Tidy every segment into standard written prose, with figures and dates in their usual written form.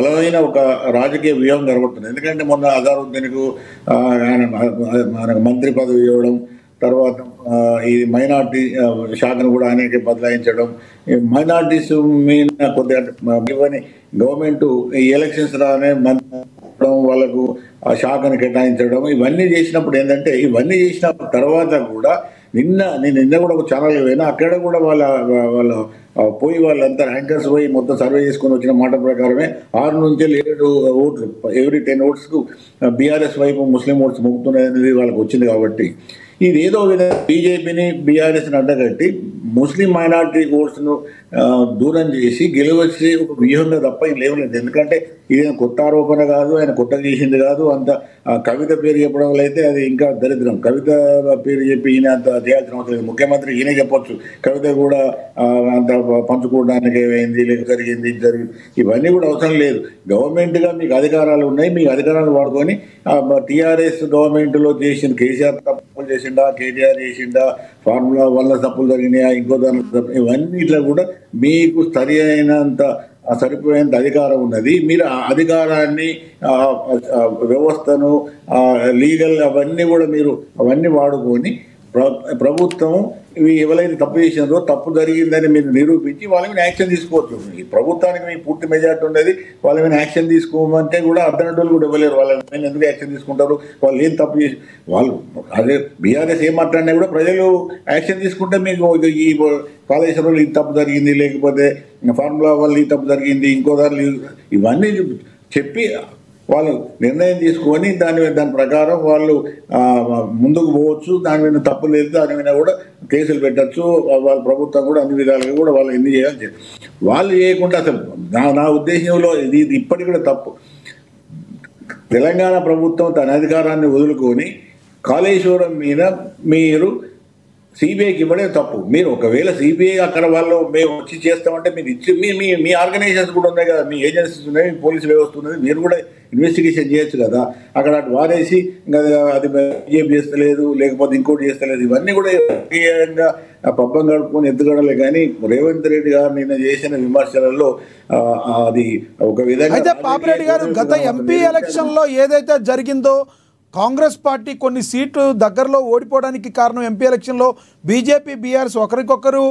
బలమైన ఒక రాజకీయ వ్యూహం కనబడుతుంది. ఎందుకంటే మొన్న అజారుద్దీన్కు ఆయన మనకు మంత్రి పదవి ఇవ్వడం, తర్వాత ఈ మైనార్టీ శాఖను కూడా ఆయనకి బదలాయించడం, ఈ మైనార్టీస్ మీద కొద్దిగా ఇవన్నీ గవర్నమెంట్ ఈ ఎలక్షన్స్ రానే వాళ్ళకు ఆ శాఖను కేటాయించడం, ఇవన్నీ చేసినప్పుడు ఏంటంటే ఇవన్నీ చేసిన తర్వాత కూడా నిన్న కూడా ఒక ఛానల్ పోయినా అక్కడ కూడా వాళ్ళ పోయి వాళ్ళంతా ర్యాంకర్స్ పోయి మొత్తం సర్వే చేసుకొని వచ్చిన మాట ప్రకారమే 6 నుంచి 7 ఓట్లు ఎవ్రీ 10 ఓట్స్కు బీఆర్ఎస్ వైపు ముస్లిం ఓట్స్ మొక్కుతున్నాయనేది వాళ్ళకి వచ్చింది. కాబట్టి ఇది ఏదో విధంగా బీజేపీని బీఆర్ఎస్ని అడ్డగట్టి ముస్లిం మైనార్టీ ఓట్స్ను దూరం చేసి గెలవచ్చి ఒక వ్యూహంగా తప్ప ఏం లేవలేదు. ఎందుకంటే ఇది కొత్త ఆరోపణ కాదు, ఆయన కొత్తగా చేసింది కాదు. అంత కవిత పేరు చెప్పడం వల్ల అయితే అది ఇంకా దరిద్రం. కవిత పేరు చెప్పి ఈయన అంత చేయాల్సిన అవసరం లేదు. ముఖ్యమంత్రి ఈయనే చెప్పొచ్చు, కవిత కూడా అంత పంచుకోవడానికి ఏమైంది, లేక జరిగింది ఇవన్నీ కూడా అవసరం లేదు. గవర్నమెంట్గా మీకు అధికారాలు ఉన్నాయి, మీ అధికారాలు వాడుకొని టీఆర్ఎస్ గవర్నమెంట్లో చేసిన కేసీఆర్ తప్పులు చేసిండా, కేటీఆర్ చేసిండా, ఫార్ములా వల్ల తప్పులు జరిగినాయా, ఇంకో దాని ఇవన్నీ ఇట్లా కూడా మీకు సరి అయినంత సరిపోయేంత అధికారం ఉన్నది. మీరు ఆ అధికారాన్ని వ్యవస్థను లీగల్ అవన్నీ కూడా మీరు అవన్నీ వాడుకొని ప్రభుత్వం ఇవి ఎవరైతే తప్పు చేసినారో తప్పు జరిగిందని మీరు నిరూపించి వాళ్ళ మీద యాక్షన్ తీసుకోవచ్చు. ఈ ప్రభుత్వానికి మీ పూర్తి మెజార్టీ ఉండేది, వాళ్ళ మీద యాక్షన్ తీసుకోమంటే కూడా అర్ధనటోళ్ళు కూడా ఇవ్వలేరు. వాళ్ళ మీద ఎందుకు యాక్షన్ తీసుకుంటారు? వాళ్ళు ఏం తప్పు చేసి వాళ్ళు అదే బీఆర్ఎస్ ఏం మాట్లాడినా కూడా ప్రజలు యాక్షన్ తీసుకుంటే మీకు ఈ కాళేశ్వరంలో ఈ తప్పు జరిగింది, లేకపోతే ఫార్ములా వల్ల ఈ తప్పు జరిగింది, ఇంకో దాని ఇవన్నీ చెప్పి వాళ్ళు నిర్ణయం తీసుకొని దాని ప్రకారం వాళ్ళు ముందుకు పోవచ్చు. దాని మీద తప్పు లేదు, దాని మీద కూడా కేసులు పెట్టచ్చు. వాళ్ళ ప్రభుత్వం కూడా అన్ని విధాలుగా కూడా వాళ్ళు ఎన్ని చేయాలి. వాళ్ళు చేయకుండా అసలు నా ఉద్దేశంలో ఇది ఇప్పటికి కూడా తప్పు. తెలంగాణ ప్రభుత్వం తన అధికారాన్ని వదులుకొని కాళేశ్వరం మీద మీరు సిబిఐకి ఇవ్వడే తప్పు. మీరు ఒకవేళ సిబిఐ అక్కడ వాళ్ళు మేము వచ్చి చేస్తామంటే మీరు ఇచ్చి మీ ఆర్గనైజేషన్స్ కూడా ఉన్నాయి కదా, మీ ఏజెన్సీస్ ఉన్నాయి, పోలీసు వ్యవస్థ ఉన్నది, మీరు కూడా ఇన్వెస్టిగేషన్ చేయొచ్చు కదా. అక్కడ అటు వారేసి ఇంకా అది బీజేపీ చేస్తలేదు, లేకపోతే ఇంకోటి చేస్తలేదు, ఇవన్నీ కూడా రాజకీయంగా పబ్బం గడుపుకొని ఎత్తుగడలే. కానీ రేవంత్ రెడ్డి గారు నిన్న చేసిన విమర్శలలో అది ఒక విధంగా అయితే పాపిరెడ్డి గారు గత ఎంపీ ఎలక్షన్లో ఏదైతే జరిగిందో కాంగ్రెస్ పార్టీ కొన్ని సీట్లు దగ్గరలో ఓడిపోవడానికి కారణం ఎంపీ ఎలక్షన్లో బీజేపీ బీఆర్ఎస్ ఒకరికొకరు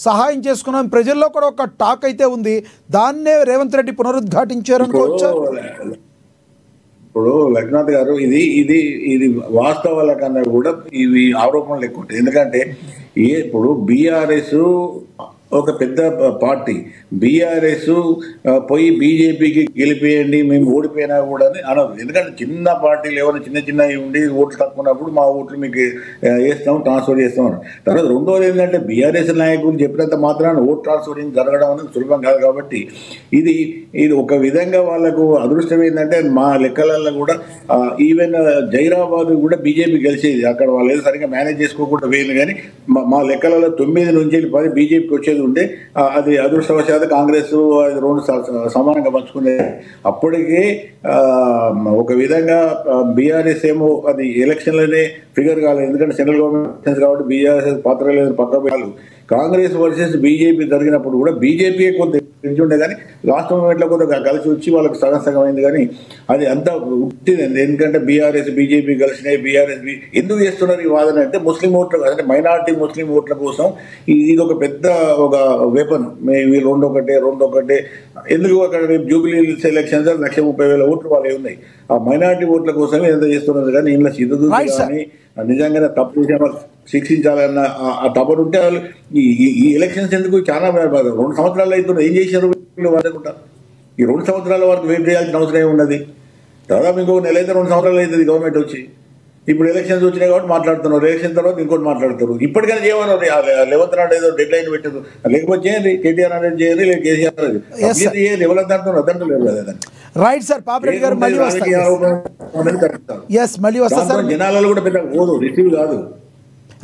సహాయం చేసుకున్నాం, ప్రజల్లో కూడా ఒక టాక్ అయితే ఉంది. దాన్నే రేవంత్ రెడ్డి పునరుద్ఘాటించారు అనుకోవచ్చు. ఇప్పుడు లక్ష్మణ్ గారు ఇది వాస్తవాల కన్నా కూడా ఇవి ఆరోపణలు ఎక్కువ ఉంటాయి. ఎందుకంటే ఇప్పుడు బీఆర్ఎస్ ఒక పెద్ద పార్టీ, బీఆర్ఎస్ పోయి బీజేపీకి గెలిపేయండి మేము ఓడిపోయినా కూడా అని అనదు. ఎందుకంటే చిన్న పార్టీలు ఏమైనా చిన్నవి ఉండి ఓట్లు తక్కువ ఉన్నప్పుడు మా ఓట్లు మీకు వేస్తాం, ట్రాన్స్ఫర్ చేస్తాం. తర్వాత రెండోది ఏంటంటే బీఆర్ఎస్ నాయకులు చెప్పినంత మాత్రాన ఓట్ ట్రాన్స్ఫరింగ్ జరగడం అనేది సులభం కాదు. కాబట్టి ఇది ఒక విధంగా వాళ్ళకు అదృష్టం ఏంటంటే మా లెక్కలలో కూడా ఈవెన్ జైరాబాద్ కూడా బీజేపీ గెలిచేది. అక్కడ వాళ్ళు ఏదో సరిగ్గా మేనేజ్ చేసుకోకుండా పోయింది. కానీ మా లెక్కలలో 9 నుంచి 10 బీజేపీకి వచ్చేది ఉండే. అది అదృష్టవశాత్తు కాంగ్రెస్ 2 సమానంగా పంచుకునే. అప్పటికే ఒక విధంగా బీఆర్ఎస్ ఏమో అది ఎలక్షన్లోనే ఫిగర్ కాలేదు. ఎందుకంటే సెంట్రల్ గవర్నమెంట్ కాబట్టి బీఆర్ఎస్ పాత్ర లేదు, పక్క పెట్టాలి. కాంగ్రెస్ వర్సెస్ బీజేపీ జరిగినప్పుడు కూడా బీజేపీ కొంత తెలిసి ఉండే, కానీ లాస్ట్ మూమెంట్లో కొంత కలిసి వచ్చి వాళ్ళకి సగం అయింది. కానీ అది అంతా ఉట్టింది. ఎందుకంటే బీఆర్ఎస్ బీజేపీ కలిసినాయి. బీఆర్ఎస్ ఎందుకు చేస్తున్నారు ఈ వాదన అంటే ముస్లిం ఓట్ల అంటే మైనార్టీ ముస్లిం ఓట్ల కోసం ఇది ఒక పెద్ద ఒక వెపన్. వీళ్ళు రెండొకటే ఎందుకు అక్కడ జూబ్లీ ఎలక్షన్స్ 1,30,000 ఓట్లు వాళ్ళే ఉన్నాయి. ఆ మైనార్టీ ఓట్ల కోసమే ఎంత చేస్తున్నారు. కానీ ఇంట్లో సిద్ధు కానీ నిజంగానే తప్పు శిక్షించాలన్న ఆ తపన ఉంటే వాళ్ళు ఈ ఎలక్షన్స్ ఎందుకు చాలా 2 సంవత్సరాలు అవుతున్నాయి. ఏం చేశారు అనుకుంటా? ఈ 2 సంవత్సరాల వరకు వెయిట్ చేయాల్సిన అవసరం ఉన్నది. దాదాపు ఇంకొక నెల అయితే 2 సంవత్సరాలు అవుతుంది గవర్నమెంట్ వచ్చి. ఇప్పుడు ఎలక్షన్స్ వచ్చినాయి కాబట్టి మాట్లాడుతున్నారు, ఎలక్షన్ తర్వాత ఇంకోటి మాట్లాడుతారు. ఇప్పటికైనా చేయమన్నారు. 11th నాడు ఏదో డెడ్ లైన్ పెట్టారు, లేకపోతే చేయండి, కేటీఆర్ అనేది చేయండి, లేదు కేసీఆర్ చేయండి, ఎవరికి దాంట్లో అదంటూ లేదు కదా. రైట్ సార్, పాపిరెడ్డి గారు మళ్ళీ వస్తారు. జనాలలో కూడా పెద్ద రిసీవ్ కాదు.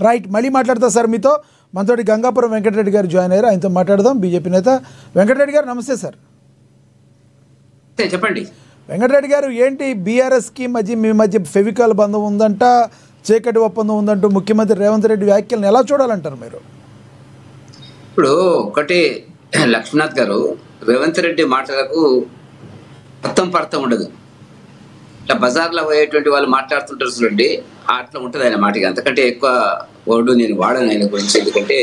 రైట్, మళ్ళీ మాట్లాడతా సార్ మీతో. మనతోటి గంగాపురం వెంకటరెడ్డి గారు జాయిన్ అయ్యారు, ఆయనతో మాట్లాడదాం. బీజేపీ నేత వెంకటరెడ్డి గారు నమస్తే సార్. చెప్పండి వెంకటరెడ్డి గారు, ఏంటి బీఆర్ఎస్కి మీ మధ్య ఫెవికాల్ బంధం ఉందంట, చీకటి ఒప్పందం ఉందంటూ ముఖ్యమంత్రి రేవంత్ రెడ్డి వ్యాఖ్యలను ఎలా చూడాలంటారు మీరు? ఇప్పుడు ఒకటి లక్ష్మీనాథ్ గారు, రేవంత్ రెడ్డి మాటలకు అర్థం పర్థం ఉండదు. ఇట్లా బజార్లో పోయేటువంటి వాళ్ళు మాట్లాడుతుంటారు చూడండి, అట్లా ఉంటుంది ఆయన మాటకి. అంతకంటే ఎక్కువ వర్డ్ నేను వాడను ఆయన గురించి. ఎందుకంటే